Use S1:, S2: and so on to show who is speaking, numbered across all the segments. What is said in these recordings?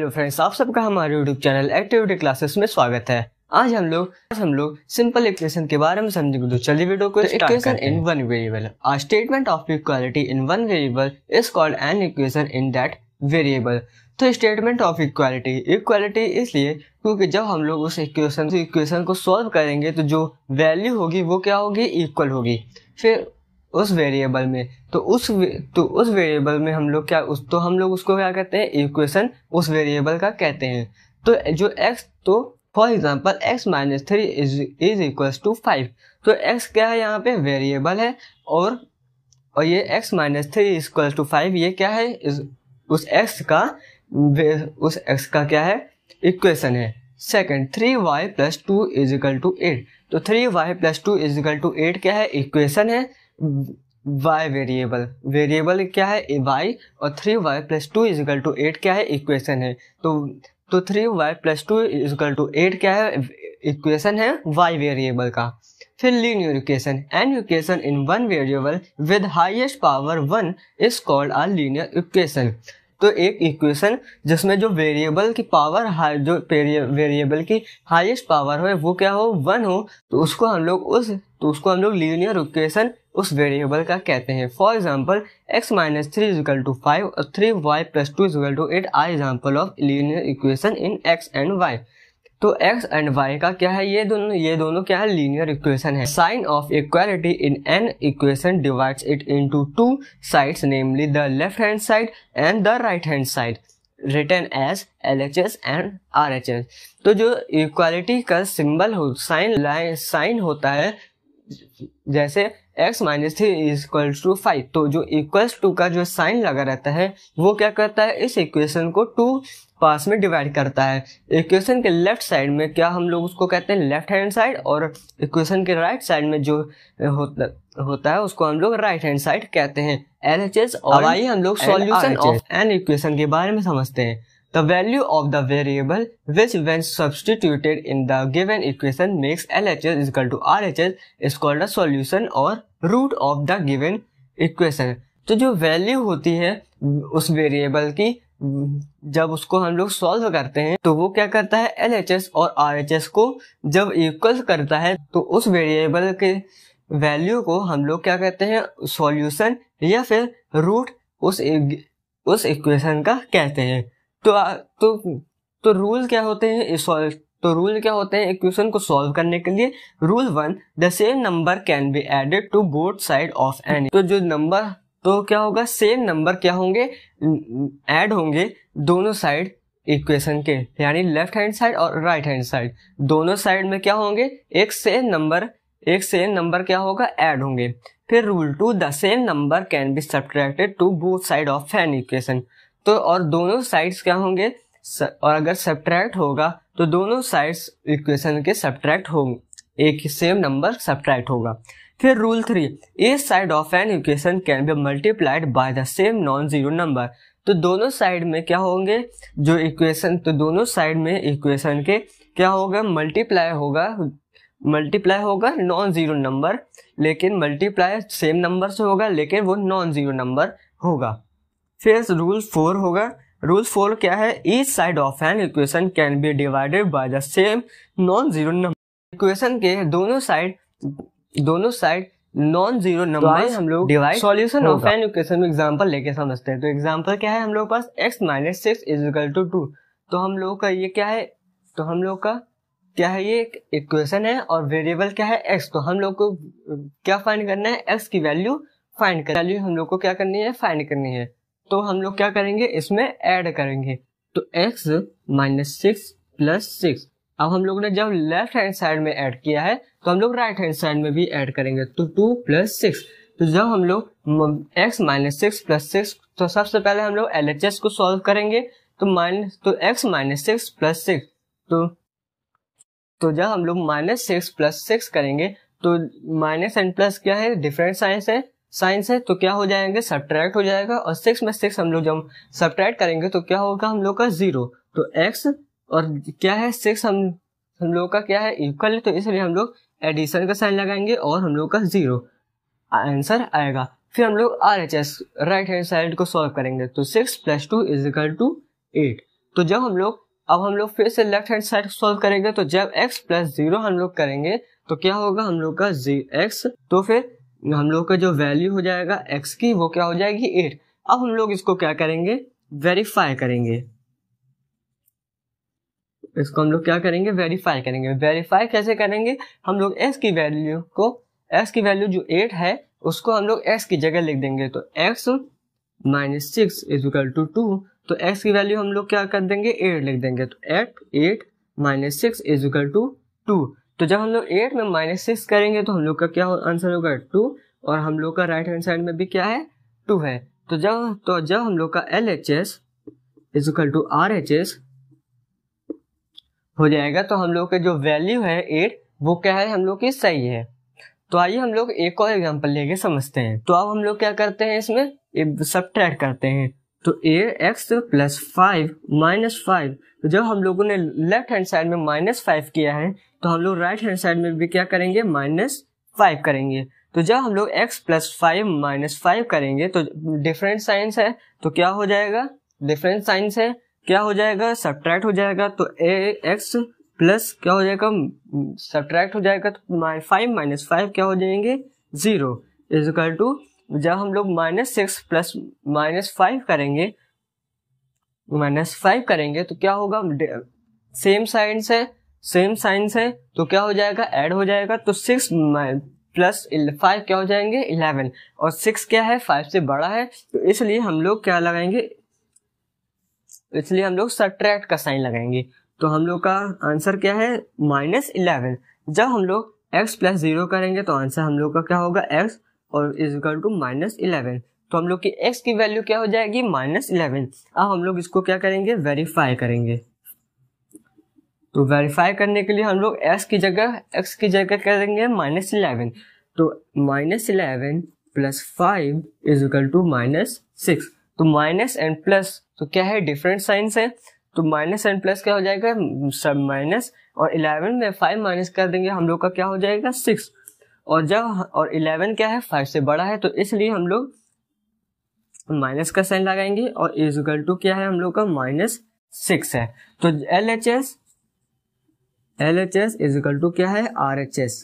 S1: Hello friends, आप सबका हमारे यूट्यूब चैनल एक्टिविटी क्लासेस में स्वागत है। आज हम लोग सिंपल इक्वेशन के बारे में समझेंगे। तो चलिए वीडियो को स्टार्ट करते हैं। In one variable, a statement of equality in one variable is called an equation in that variable. तो स्टेटमेंट ऑफ इक्वालिटी इसलिए क्योंकि जब हम लोग उस इक्वेशन को सॉल्व करेंगे तो जो वैल्यू होगी वो क्या होगी, इक्वल होगी फिर उस वेरिएबल में। तो उस वेरिएबल में हम लोग उसको क्या कहते हैं, इक्वेशन उस वेरिएबल का कहते हैं। तो जो x, तो for example x minus 3 is equals to 5। तो x क्या है, यहाँ पे वेरिएबल है और ये x minus 3 is equals to 5 ये क्या है, उस x का क्या है, इक्वेशन है। Second, 3y plus 2 is equal to 8। तो 3y plus 2 is equal to 8 क्या है, इक्वेशन है। y वेरिएबल क्या है, y, और 3y plus 2 is equal to 8 क्या है, इक्वेशन है। तो 3y plus 2 is equal to 8 क्या है, इक्वेशन है y वेरिएबल का। फिर linear equation, an equation in one variable with highest power 1 is called a linear equation. तो एक इक्वेशन जिसमें जो वेरिएबल की पावर जो वेरिएबल की हाईएस्ट पावर हो वो क्या हो, 1 हो, तो उसको हम लोग लीनियर इक्वेशन उस वेरिएबल का कहते हैं। For example x minus 3 is equal to 5 और 3y plus 2 is equal to 8 are example of linear equation in x and y। तो x एंड y का क्या है, ये दोनों क्या है, लीनियर इक्वेशन है। Sign of equality in an equation divides it into two sides, namely the left hand side and the right hand side, written as LHS and RHS। तो जो इक्वालिटी का सिंबल हो, साइन होता है, जैसे x minus 3 is equal to 5, तो जो equals to का जो साइन लगा रहता है वो क्या करता है, इस इक्वेशन को 2 पार्ट्स में डिवाइड करता है। इक्वेशन के लेफ्ट साइड में क्या हम लोग उसको कहते हैं लेफ्ट हैंड साइड, और इक्वेशन के राइट साइड में जो होता है उसको हम लोग राइट हैंड साइड कहते हैं, LHS। और आइए हम लोग सॉल्यूशन ऑफ एन इक्वेशन के बारे में समझते हैं। The value of the variable which when substituted in the given equation makes LHS is equal to RHS is called a solution or root of the given equation। तो जो value होती है उस वेरिएबल की, जब उसको हम लोग सॉल्व करते हैं तो वो क्या करता है, LHS और RHS को जब इक्वल करता है तो उस वेरिएबल के वैल्यू को हम लोग क्या कहते हैं, सॉल्यूशन या फिर रूट उस इक्वेशन का कहते हैं। तो रूल क्या होते हैं, इक्वेशन को सॉल्व करने के लिए। Rule 1, the same number can be added to both side of an. तो जो नंबर, तो क्या होगा, सेम नंबर क्या होंगे, ऐड होंगे दोनों साइड इक्वेशन के, यानी लेफ्ट हैंड साइड और राइट हैंड साइड, दोनों साइड में क्या होंगे, एक सेम नंबर क्या होगा, ऐड होंगे। फिर rule 2, the same number can be subtracted to both side of an equation. तो और दोनों साइड्स क्या होंगे, और अगर सब्ट्रैक्ट होगा तो दोनों साइड्स इक्वेशन के सब्ट्रैक्ट होंगे, एक सेम नंबर सब्ट्रैक्ट होगा। फिर rule 3, each side of an equation can B multiplied by the same non zero number. तो दोनों साइड में क्या होंगे, जो इक्वेशन, तो दोनों साइड में इक्वेशन के क्या होगा, मल्टीप्लाई होगा नॉन जीरो नंबर, लेकिन मल्टीप्लाई सेम नंबर से होगा लेकिन वो नॉन जीरो नंबर होगा। फिर रूल 4 होगा, रूल 4 क्या है, each side of an equation can be divided by the same non zero number. Equation के दोनों साइड नॉन जीरो नंबर हम लोग divide. Solution of an equation में एग्जांपल लेके समझते हैं। तो एग्जांपल क्या है, हम लोग पास x minus 6 is equal to 2। तो हम लोग का ये क्या है, तो हम लोग का क्या है, ये एक इक्वेशन है और वेरिएबल क्या है, x। तो हम लोग को क्या फाइंड करना है, x की वैल्यू हम लोग को क्या करनी है, फाइंड करनी है। तो हम लोग क्या करेंगे, इसमें ऐड करेंगे। तो x माइनस 6 प्लस 6। अब हम लोग ने जब लेफ्ट हैंड साइड में ऐड किया है तो हम लोग राइट हैंड साइड में भी ऐड करेंगे, तो 2 प्लस 6। तो जब हम लोग x माइनस 6 प्लस 6, तो सबसे पहले हम लोग LHS को सॉल्व करेंगे। तो x माइनस 6 प्लस 6, तो जब हम लोग माइनस 6 प्लस 6 करेंगे तो माइनस एंड प्लस क्या है, डिफरेंट साइंस है, तो क्या हो जाएंगे, सब्ट्रैक्ट हो जाएगा। और 6 में 6 हम लोग जब सब्ट्रैक्ट करेंगे तो क्या होगा, हम लोग का 0। तो x और क्या है 6 हम लोग का क्या है, इक्वल है, तो इसलिए हम लोग एडिशन का साइन लगाएंगे और हम लोग का 0 आंसर आएगा। फिर हम लोग RHS राइट हैंड साइड को सॉल्व करेंगे। तो 6 प्लस 2 इज इक्वल टू 8। तो जब अब हम लोग फिर से लेफ्ट हैंड साइड सॉल्व करेंगे, तो जब x प्लस 0 हम लोग करेंगे तो क्या होगा हम लोग का x, तो फिर हम लोग का जो वैल्यू हो जाएगा x की वो क्या हो जाएगी 8। अब हम लोग इसको क्या करेंगे, वेरीफाई करेंगे। इसको हम लोग क्या करेंगे, वेरीफाई करेंगे। वेरीफाई कैसे करेंगे, हम लोग x की वैल्यू जो 8 है उसको हम लोग x की जगह लिख देंगे। तो x minus 6 is equal to 2, तो x की वैल्यू हम लोग क्या कर देंगे 8 लिख देंगे। तो 8 माइनस 6 इज इक्वल टू 2। तो जब हम लोग 8 में माइनस 6 करेंगे तो हम लोग का क्या आंसर होगा 2, और हम लोग का राइट हैंड साइड में भी क्या है 2 है। तो जब हम लोग का LHS is equal to RHS हो जाएगा, तो हम लोग का जो वैल्यू है 8 वो क्या है हम लोग की सही है। तो आइए हम लोग एक और एग्जांपल लेके समझते हैं। तो अब हम लोग क्या करते हैं, इसमें सब्ट्रैक्ट करते हैं। तो x प्लस 5 माइनस 5, तो जब हम लोगों ने लेफ्ट हैंड साइड में -5 किया है तो हम लोग राइट हैंड साइड में भी क्या करेंगे -5 करेंगे। तो जब हम लोग x प्लस 5 माइनस 5 करेंगे तो डिफरेंट साइंस है, तो क्या हो जाएगा, डिफरेंट साइंस है, क्या हो जाएगा सब्ट्रैक्ट हो जाएगा। तो x प्लस क्या हो जाएगा, सब्ट्रैक्ट हो जाएगा, तो 5 माइनस 5 क्या हो जाएंगे 0 इज इक्वल टू, जब हम लोग -6 प्लस -5 करेंगे तो क्या होगा, सेम साइंस है तो क्या हो जाएगा ऐड हो जाएगा। तो 6 प्लस 5 क्या हो जाएंगे 11, और 6 क्या है 5 से बड़ा है, तो इसलिए हम लोग क्या लगाएंगे, इसलिए हम लोग सब्ट्रैक्ट का साइन लगाएंगे। तो हम लोग का आंसर क्या है -11। जब हम लोग x प्लस 0 करेंगे तो आंसर हम लोग का क्या होगा x और इज इक्वल टू -11। तो हम लोग की x की वैल्यू क्या हो जाएगी -11। अब हम लोग इसको क्या करेंगे, वेरीफाई करेंगे। तो वेरीफाई करने के लिए हम लोग x की जगह करेंगे -11। तो -11 प्लस 5 इज इक्वल टू -6। तो माइनस एंड प्लस तो क्या है डिफरेंट साइंस है, तो माइनस एंड प्लस क्या हो जाएगा सब माइनस, और 11 में 5 माइनस कर देंगे हम लोग का क्या हो जाएगा 6, और 11 क्या है 5 से बड़ा है, तो इसलिए हम लोग माइनस का साइन लगाएंगे, और इज इक्वल टू क्या है हम लोग का -6 है। तो LHS इज इक्वल टू क्या है RHS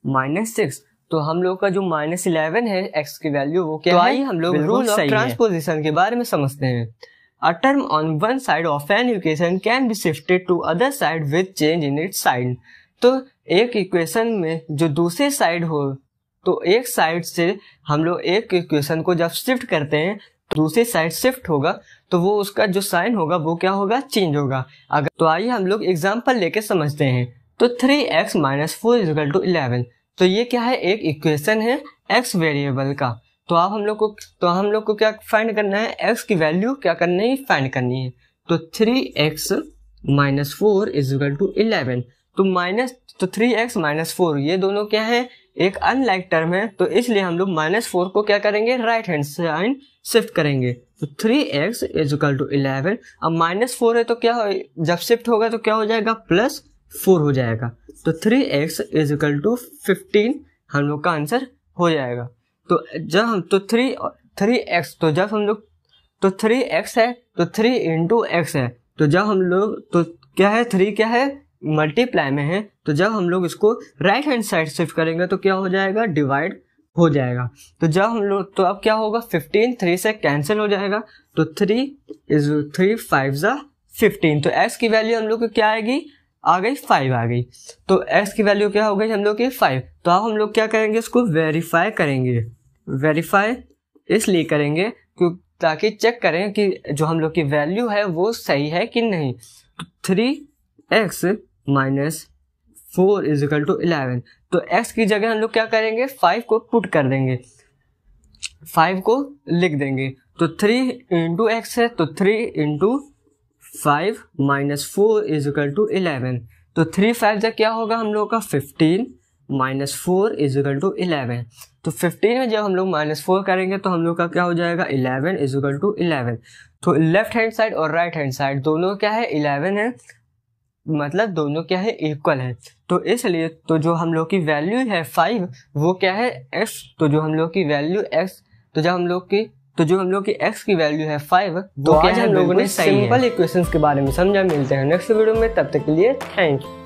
S1: -6। तो हम लोग का जो -11 है x की वैल्यू वो क्या है। तो आइए हम लोग रूल ऑफ ट्रांसपोजिशन के बारे में समझते हैं। A term on one side of an equation can be shifted to other side with change in its sign। तो एक इक्वेशन में जो दूसरे साइड हो, तो एक साइड से हम लोग एक इक्वेशन को जब शिफ्ट करते हैं दूसरी साइड शिफ्ट होगा, तो वो उसका जो साइन होगा वो क्या होगा चेंज होगा। अगर तो आइए हम लोग एग्जांपल लेके समझते हैं। तो 3x minus 4 is equal to 11, तो ये क्या है एक इक्वेशन है x वेरिएबल का। तो अब हम लोग को क्या फाइंड करना है, x की वैल्यू क्या करनी है फाइंड करनी है। तो 3x minus 4 is equal to 11, तो 3x माइनस 4 ये दोनों क्या है एक अनलाइक टर्म है, तो इसलिए हम लोग -4 को क्या करेंगे राइट हैंड साइड शिफ्ट करेंगे। तो 3x इज इक्वल टू 11, अब -4 है तो क्या हो, जब शिफ्ट होगा तो क्या हो जाएगा +4 हो जाएगा। तो 3x इज इक्वल टू 15 हम लोग का आंसर हो जाएगा। तो जब हम 3x तो जब हम लोग तो 3x है तो 3 इंटू एक्स है, तो जब हम लोग तो क्या है 3 क्या है मल्टीप्लाई में है, तो जब हम लोग इसको राइट हैंड साइड शिफ्ट करेंगे तो क्या हो जाएगा डिवाइड हो जाएगा। तो जब हम लोग तो अब क्या होगा 15 3 से कैंसिल हो जाएगा, तो 3 5 ज़ा 15, तो x की वैल्यू हम लोग को क्या आएगी आ गई 5 आ गई। तो x की वैल्यू क्या हो गई हम लोग की 5। तो अब हम लोग क्या करेंगे इसको वेरीफाई करेंगे। वेरीफाई इसलिए करेंगे क्योंकि ताकि चेक करें कि जो हम लोग की वैल्यू है वो सही है कि नहीं। तो 3x minus 4 is equal to 11, तो x की जगह हम लोग क्या करेंगे 5 को पुट कर देंगे, 5 को लिख देंगे। तो 3 इंटू एक्स है, तो 3 into 5 minus 4 is equal to 11, तो 3 5 जब क्या होगा हम लोग का 15 माइनस 4 इज इक्वल टू 11। तो 15 में जब हम लोग -4 करेंगे तो हम लोग का क्या हो जाएगा 11 इज इक्वल टू 11। तो लेफ्ट हैंड साइड और राइट हैंड साइड दोनों क्या है 11 है, मतलब दोनों क्या है इक्वल है। तो इसलिए तो जो हम लोग की वैल्यू है 5 वो क्या है x, तो जो हम लोग की वैल्यू x, तो जब हम लोग की तो जो हम लोग की x की वैल्यू है 5, तो आज हम लोगों ने सिंपल इक्वेशंस के बारे में समझा। मिलते हैं नेक्स्ट वीडियो में, तब तक के लिए थैंक यू।